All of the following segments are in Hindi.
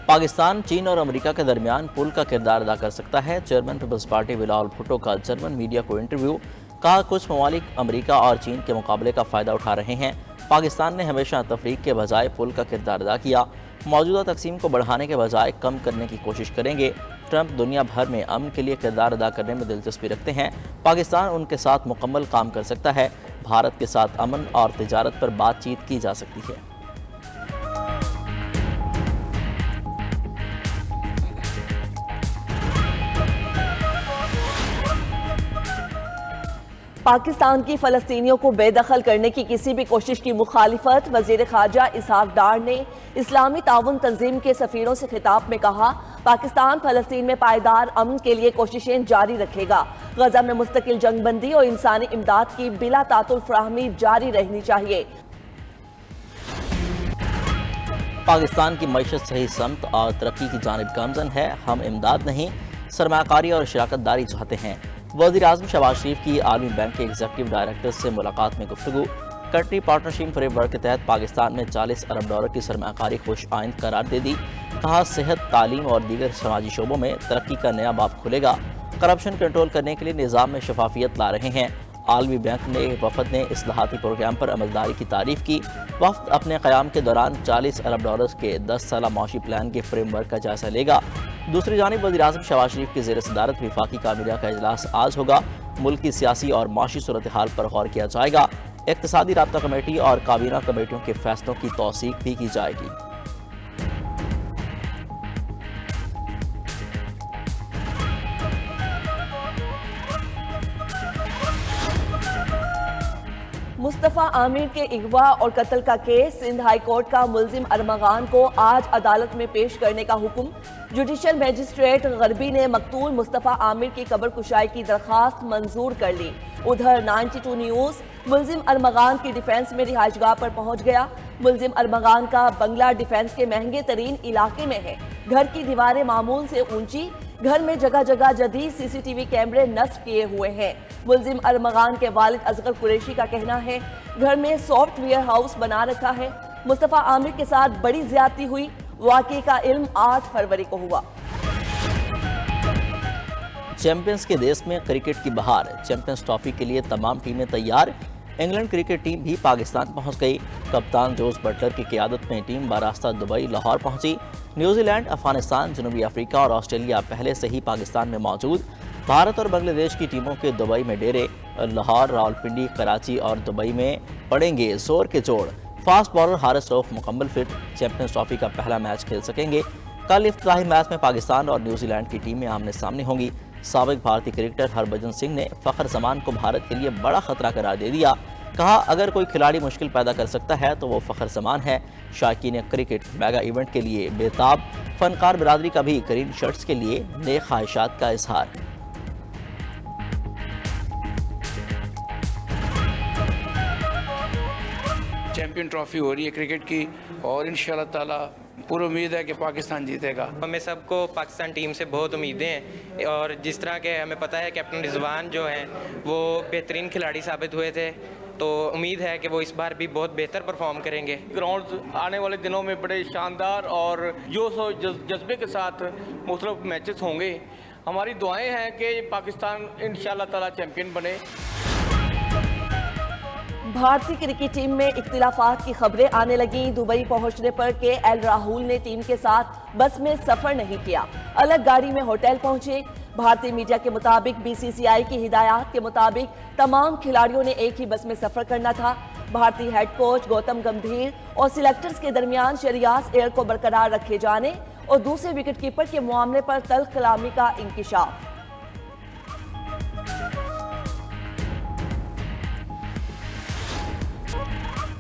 पाकिस्तान, चीन और अमेरिका के दरमियान पुल का किरदार अदा कर सकता है। Chairman people's party Bilawal Bhutto का जर्मन मीडिया को इंटरव्यू। कहा, कुछ ममालिक अमेरिका और चीन के मुकाबले का फ़ायदा उठा रहे हैं। पाकिस्तान ने हमेशा तफरीक के बजाय पुल का किरदार अदा किया। मौजूदा तकसीम को बढ़ाने के बजाय कम करने की कोशिश करेंगे। ट्रंप दुनिया भर में अमन के लिए किरदार अदा करने में दिलचस्पी रखते हैं। पाकिस्तान उनके साथ मुकम्मल काम कर सकता है। भारत के साथ अमन और तिजारत पर बातचीत की जा सकती है। पाकिस्तान की फ़लस्तीनियों को बेदखल करने की किसी भी कोशिश की मुखालिफत वज़ीर ख़ारजा इसहाक डार ने इस्लामी ताउन तंजीम के सफ़ीरों से खिताब में कहा, पाकिस्तान फ़लस्तीन में पायदार अमन के लिए कोशिशें जारी रखेगा। गजा में मुस्तकिल जंगबंदी और इंसानी इमदाद की बिला तातुल फ्राहमी जारी रहनी चाहिए। पाकिस्तान की मईशत सही समत और तरक्की की जानिब गामजन है। हम इमदाद नहीं, सरमाकारी और शराकत दारी चाहते हैं। वज़ीर आज़म शहबाज शरीफ की आलमी बैंक के एग्जीक्यूटिव डायरेक्टर से मुलाकात में गुफ्तगू। कंट्री पार्टनरशिप फ्रेमवर्क के तहत पाकिस्तान में 40 अरब डॉलर की सरमाकारी खुश आइंद करार दे दी। कहा, सेहत, तालीम और दीगर समाजी शोबों में तरक्की का नया बाब खुलेगा। करप्शन कंट्रोल करने के लिए निज़ाम में शफाफियत ला रहे हैं। आलमी बैंक ने वफद ने इस्लाहाती प्रोग्राम पर अमलदारी की तारीफ की। वफद अपने क़याम के दौरान 40 अरब डॉलर के 10 साला माशी प्लान के फ्रेमवर्क का जायजा लेगा। दूसरी जानिब वज़ीर आज़म शहबाज शरीफ की ज़ेर सदारत वफाकी काबीना का इजलास आज होगा। मुल्क की सियासी और माशी सूरत हाल पर गौर किया जाएगा। इक़्तिसादी राब्ता कमेटी और काबीना कमेटियों के फैसलों की तौसीक भी की जाएगी। मुस्तफ़ा आमिर के अगवा और कत्ल का केस, सिंध हाई कोर्ट का मुल्जिम अरमगान को आज अदालत में पेश करने का हुक्म। जुडिशल मजिस्ट्रेट गरबी ने मकतूल मुस्तफ़ा आमिर की कब्र कुशाई की दरखास्त मंजूर कर ली। उधर 92 न्यूज़ मुल्जिम अरमगान की डिफेंस में रिहाइशगाह पर पहुंच गया। मुल्जिम अरमगान का बंगला डिफेंस के महंगे तरीन इलाके में है। घर की दीवारें मामूल से ऊंची, घर में जगह जगह जदीद सीसीटीवी कैमरे नस्ब किए हुए हैं। मुल्जिम अरमगान के वालिद असगर कुरैशी का कहना है, घर में सॉफ्टवेयर हाउस बना रखा है। मुस्तफ़ा आमिर के साथ बड़ी ज्यादती हुई। वाक़े का इल्म 8 फरवरी को हुआ। चैंपियंस के देश में क्रिकेट की बहार। चैंपियंस ट्रॉफी के लिए तमाम टीमें तैयार। इंग्लैंड क्रिकेट टीम भी पाकिस्तान पहुंच गई। कप्तान जोस बटलर की क़यादत में टीम बारास्ता दुबई, लाहौर पहुंची। न्यूजीलैंड, अफगानिस्तान, जनूबी अफ्रीका और ऑस्ट्रेलिया पहले से ही पाकिस्तान में मौजूद। भारत और बांग्लादेश की टीमों के दुबई में डेरे। लाहौर, रावलपिंडी, कराची और दुबई में पड़ेंगे जोर के जोड़। फास्ट बॉलर हारिस रऊफ मुकम्मल फिट। चैंपियंस ट्रॉफी का पहला मैच खेल सकेंगे। कल इफ्तिताही मैच में पाकिस्तान और न्यूजीलैंड की टीमें आमने सामने होंगी। साबिक भारतीय क्रिकेटर हरभजन सिंह ने फ़खर जमान को भारत के लिए बड़ा खतरा करार दे दिया। कहा, अगर कोई खिलाड़ी मुश्किल पैदा कर सकता है तो वो फ़खर जमान है। शायकीन क्रिकेट मेगा इवेंट के लिए बेताब। फनकार बिरादरी का भी ग्रीन शर्ट्स के लिए नेक ख्वाहिशात का इजहार। चैंपियन ट्रॉफी हो रही है क्रिकेट की और इंशाल्लाह ताला पूरी उम्मीद है कि पाकिस्तान जीतेगा। हमें सबको पाकिस्तान टीम से बहुत उम्मीदें हैं और जिस तरह के हमें पता है कैप्टन रिजवान जो हैं वो बेहतरीन खिलाड़ी साबित हुए थे, तो उम्मीद है कि वो इस बार भी बहुत बेहतर परफॉर्म करेंगे। ग्राउंड आने वाले दिनों में बड़े शानदार और जोश और जज्बे के साथ मुख्तलिफ मैचेस होंगे। हमारी दुआएं हैं कि पाकिस्तान इंशाल्लाह ताला चैंपियन बने। भारतीय क्रिकेट टीम में इख्तिलाफात की खबरें आने लगी। दुबई पहुंचने पर केएल राहुल ने टीम के साथ बस में सफर नहीं किया, अलग गाड़ी में होटल पहुंचे। भारतीय मीडिया के मुताबिक बीसीसीआई की हिदायत के मुताबिक तमाम खिलाड़ियों ने एक ही बस में सफर करना था। भारतीय हेड कोच गौतम गंभीर और सिलेक्टर्स के दरमियान शरियास एयर को बरकरार रखे जाने और दूसरे विकेटकीपर के मामले पर तल्ख कलामी का इंकिशाफ।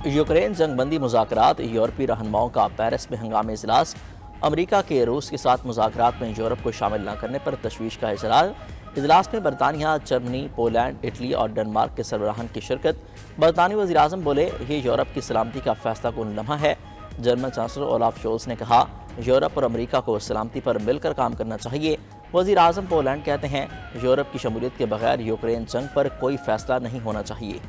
यूक्रेन जंगबंदी मुज़ाकरात। यूरोपीय रहनुमाओं का पेरिस में हंगामी इजलास। अमेरिका के रूस के साथ मुज़ाकरात में यूरोप को शामिल न करने पर तशवीश का इजहार। इजलास में बरतानिया, जर्मनी, पोलैंड, इटली और डेनमार्क के सरबराहान की शिरकत। बरतानी वज़ीर आज़म बोले, ये यूरोप की सलामती का फैसला कुन लम्हा है। जर्मन चांसलर ओलाफ शोल्स ने कहा, यूरोप और अमेरिका को सलामती पर मिलकर काम करना चाहिए। वज़ीर आज़म पोलैंड कहते हैं, यूरोप की शमूलियत के बगैर यूक्रेन जंग पर कोई फैसला नहीं होना चाहिए।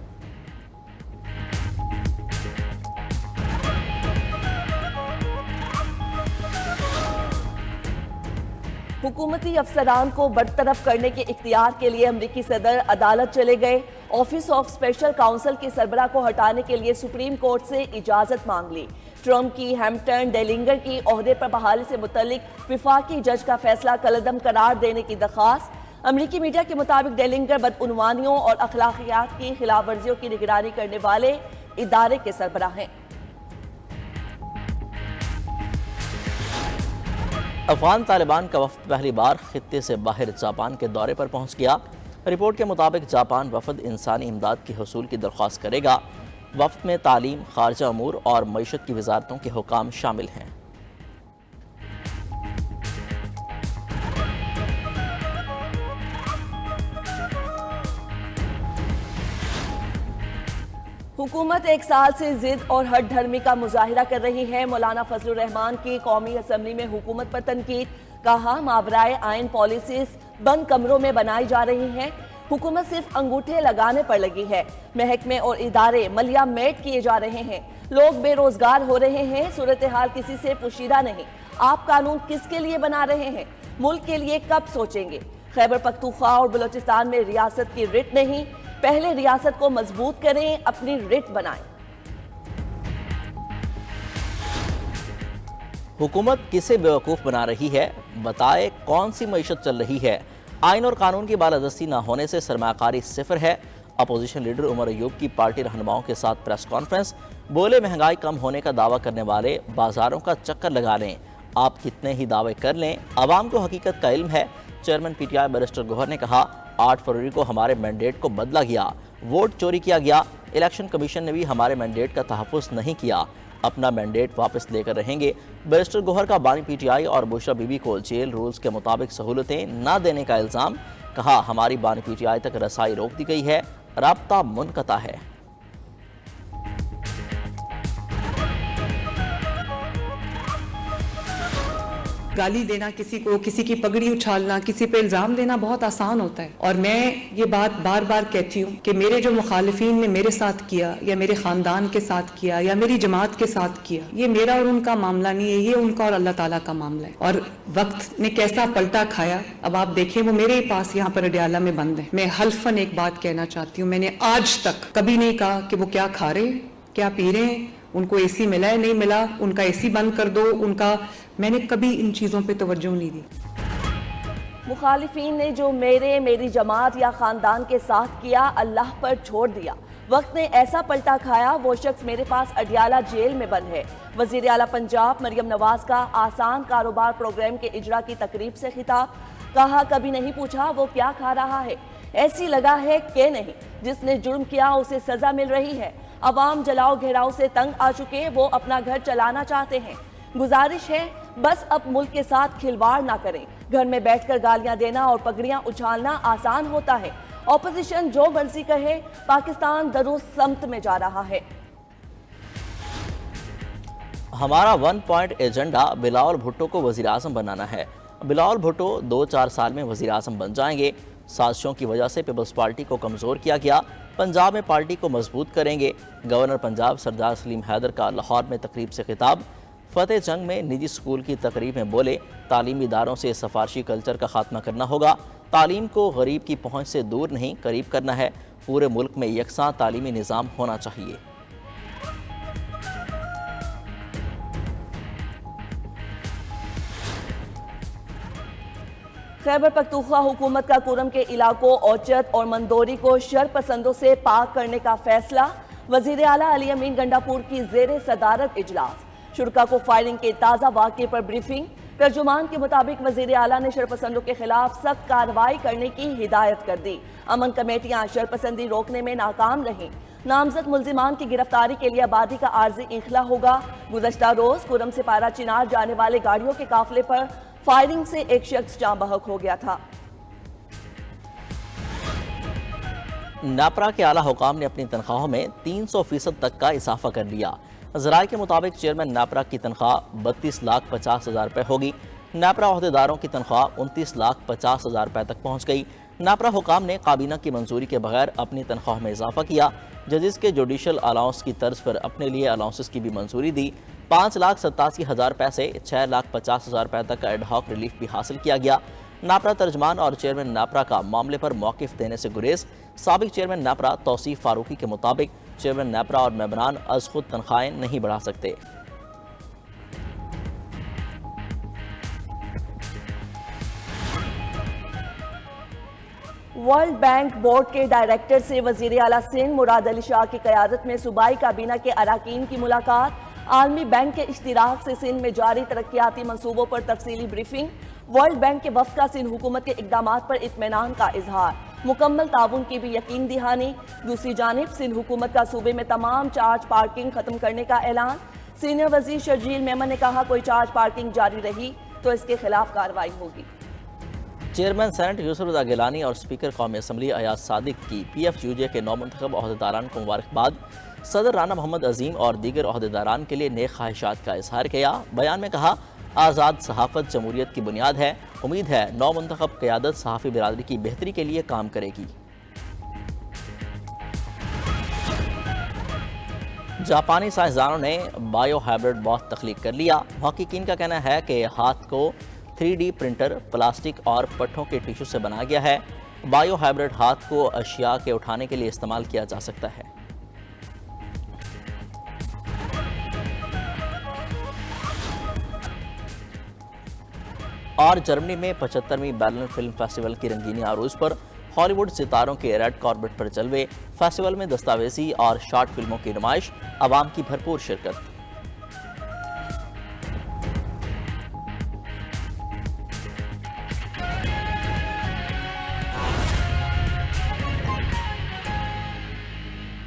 हुकूमती अफसरान को बरतरफ करने के इख्तियार के लिए अमरीकी सदर अदालत चले गए। ऑफिस ऑफ स्पेशल काउंसिल के सरबराह को हटाने के लिए सुप्रीम कोर्ट से इजाजत मांग ली। ट्रम्प की हैम्पटन डेलिंगर की ओहदे पर बहाली से मुतल्लिक विफाकी जज का फैसला कलअदम करार देने की दरख्वास्त। अमरीकी मीडिया के मुताबिक डेलिंगर बदउनवानियों और अखलाकियात की खिलाफ वर्जियों की निगरानी करने वाले इदारे के सरबराह हैं। अफगान तालिबान का वफद पहली बार खित्ते से बाहर जापान के दौरे पर पहुंच गया। रिपोर्ट के मुताबिक जापान वफद इंसानी इमदाद के हसूल की दरख्वास्त करेगा। वफद में तालीम, खारजा अमूर और मईशत की वजारतों के हुकाम शामिल हैं। हुकूमत एक साल से जिद और हट धर्मी का मुजाहिरा कर रही है। मौलाना फजलुर रहमान की कौमी असम्बली में हुकूमत पर तनकीद। कहा, मावराए आइन पॉलिसीज बंद कमरों में बनाई जा रही हैं। हुकूमत सिर्फ अंगूठे लगाने पर लगी है। महकमे और इदारे मलिया मेट किए जा रहे हैं। लोग बेरोजगार हो रहे हैं। सूरत हाल किसी से पुशीदा नहीं। आप कानून किसके लिए बना रहे हैं? मुल्क के लिए कब सोचेंगे? खैबर पख्तूनख्वा और बलोचिस्तान में रियासत की रिट नहीं, पहले रियासत को मजबूत करें, अपनी रिट बनाएं। हुकूमत किसे बेवकूफ़ बना रही है? बताए कौन सी मईशत चल रही है? आइन और कानून की बालादस्ती न होने से सरमाकारी सिफर है। अपोजिशन लीडर उमर अयूब की पार्टी रहनुमाओं के साथ प्रेस कॉन्फ्रेंस। बोले, महंगाई कम होने का दावा करने वाले बाजारों का चक्कर लगा लें। आप कितने ही दावे कर लें, आवाम को हकीकत का इल्म है। चेयरमैन पीटीआई बैरिस्टर गौहर ने कहा, 8 फरवरी को हमारे मैंडेट को बदला गया, वोट चोरी किया गया। इलेक्शन कमीशन ने भी हमारे मैंडेट का तहफ़्फ़ुज़ नहीं किया। अपना मैंडेट वापस लेकर रहेंगे। बैरिस्टर गौहर का बानी पीटीआई और बुशरा बीबी को जेल रूल्स के मुताबिक सहूलतें न देने का इल्ज़ाम। कहा, हमारी बानी पीटीआई तक रसाई रोक दी गई है, राब्ता मुनक़ता है। गाली देना किसी को, किसी की पगड़ी उछालना, किसी पे इल्जाम देना बहुत आसान होता है। और मैं ये बात बार बार कहती हूँ कि मेरे जो मुखालिफिन ने मेरे साथ किया या मेरे खानदान के साथ किया या मेरी जमात के साथ किया, ये मेरा और उनका मामला नहीं है, ये उनका और अल्लाह ताला का मामला है। और वक्त ने कैसा पलटा खाया, अब आप देखें, वो मेरे पास यहाँ पर अडियाला में बंद है। मैं हल्फन एक बात कहना चाहती हूँ, मैंने आज तक कभी नहीं कहा कि वो क्या खा रहे, क्या पी रहे हैं, उनको एसी मिला है नहीं मिला, उनका एसी बंद कर दो, उनका, मैंने कभी इन चीज़ों पे तवज्जो नहीं दी। मुखालिफिन ने जो मेरी जमात या खानदान के साथ किया, अल्लाह पर छोड़ दिया। वक्त ने ऐसा पलटा खाया, वो शख्स मेरे पास अडियाला जेल में बंद है। वज़ीर आला पंजाब मरियम नवाज का आसान कारोबार प्रोग्राम के इजरा की तकरीब से खिताब। कहा, कभी नहीं पूछा वो क्या खा रहा है, ऐसी लगा है कि नहीं। जिसने जुर्म किया उसे सजा मिल रही है। अवाम जलाओ घेराव से तंग आ चुके, वो अपना घर चलाना चाहते हैं। गुजारिश है, बस अब मुल्क के साथ खिलवाड़ ना करें। घर में बैठकर गालियां देना और पगड़ियां उछालना आसान होता है। ऑपोजिशन जो मर्जी कहे, पाकिस्तान दरुस्त समत में जा रहा है। हमारा 1 पॉइंट एजेंडा बिलावल भुट्टो को वज़ीर आज़म बनाना है। बिलावल भुट्टो 2-4 साल में वज़ीर आज़म बन जाएंगे। साजिशों की वजह से पीपल्स पार्टी को कमज़ोर किया गया, पंजाब में पार्टी को मजबूत करेंगे। गवर्नर पंजाब सरदार सलीम हैदर का लाहौर में तकरीब से खिताब। फतेह जंग में निजी स्कूल की तकरीब में बोले, तालीमी इदारों से सफारशी कल्चर का खात्मा करना होगा। तालीम को गरीब की पहुँच से दूर नहीं, करीब करना है। पूरे मुल्क में यकसां तालीमी निज़ाम होना चाहिए। खैबर पख्तूनख्वा हुकूमत का कुरम के इलाकों औचत और मंदोरी को शरपसंदों से पाक करने का फैसला। वजीर आला अली अमीन गंडापुर की जेर सदारत इजलास। शुरका को फायरिंग के ताज़ा वाक़े पर ब्रीफिंग। तर्जुमान के मुताबिक वजीर आला ने शरपसंदों के खिलाफ सख्त कार्रवाई करने की हिदायत कर दी। अमन कमेटियां शरपसंदी रोकने में नाकाम रहीं। नामजद मुल्जिमान की गिरफ्तारी के लिए आबादी का आर्जी इंखला होगा। गुज़श्ता रोज कुरम से पारा चिनार जाने वाले गाड़ियों के काफिले पर फायरिंग से एक शख्स जाँ बहक हो गया था। नापरा के आला हुकाम ने अपनी तनख्वाहों में 300% तक का इजाफा कर लिया। ज़राए के मुताबिक चेयरमैन नापरा की तनख्वाह 32,50,000 रुपये होगी। नापरा अहदेदारों की तनख्वाह 29,50,000 रुपये तक पहुँच गई। नापरा हुकाम ने काबीना की मंजूरी के बगैर अपनी तनख्वाह में इजाफा किया। जजेस के जुडिशल अलाउंस की तर्ज पर अपने लिए अलाउंसेस की भी मंजूरी दी। 5,87,000 रुपये से 6,50,000 रुपये तक का एडहॉक रिलीफ भी हासिल किया गया। नापरा तर्जमान और चेयरमैन नापरा का मामले पर मौक़िफ़ देने से गुरेज। साबिक चेयरमैन नापरा तौसीफ फारूकी के मुताबिक चेयरमैन नापरा और मेंबरान अज खुद तनख्वाहें नहीं बढ़ा सकते। वर्ल्ड बैंक बोर्ड के डायरेक्टर से वजीर आला सिंध मुराद अली शाह की क़यादत में सूबाई काबीना के अराकीन की मुलाकात। आलमी बैंक के इश्तिराक से सिंध में जारी तरक्याती मनसूबों पर तफसीली ब्रीफिंग। वर्ल्ड बैंक के वफ़द का सिंध हुकूमत के इक़दामात पर इत्मीनान का इजहार। मुकम्मल ताउन की भी यकीन दहानी। दूसरी जानिब सिंध हुकूमत का सूबे में तमाम चार्ज पार्किंग खत्म करने का ऐलान। सीनियर वजीर शर्जील मेमन ने कहा, कोई चार्ज पार्किंग जारी रही तो इसके खिलाफ कार्रवाई होगी। चेयरमैन सेनेट यूसुफ रज़ा गिलानी और स्पीकर कौमी असम्बली अयाज सादिक की PFUJ के नौमुंतखब अहदेदारान को मुबारकबाद। सदर राना मोहम्मद अजीम और दीगर अहदेदारान के लिए नेक ख्वाहिशात का इजहार किया। बयान में कहा, आज़ाद सहाफ़त जमहूरियत की बुनियाद है। उम्मीद है नौमुंतखब क़यादत सहाफ़ी बिरादरी की बेहतरी के लिए काम करेगी। जापानी साइंसदानों ने बायो हाइब्रिड बॉथ तख्लीक कर लिया। मुहक्किकीन का कहना है कि हाथ को 3D प्रिंटर प्लास्टिक और पट्ठों के टिश्यू से बनाया गया है। बायो हाइब्रिड हाथ को अशिया के उठाने के लिए इस्तेमाल किया जा सकता है। और जर्मनी में 75वीं बर्लिन फिल्म फेस्टिवल की रंगीनी आरूज पर हॉलीवुड सितारों के रेड कार्पेट पर जलवे। फेस्टिवल में दस्तावेजी और शॉर्ट फिल्मों की नुमाइश, आवाम की भरपूर शिरकत।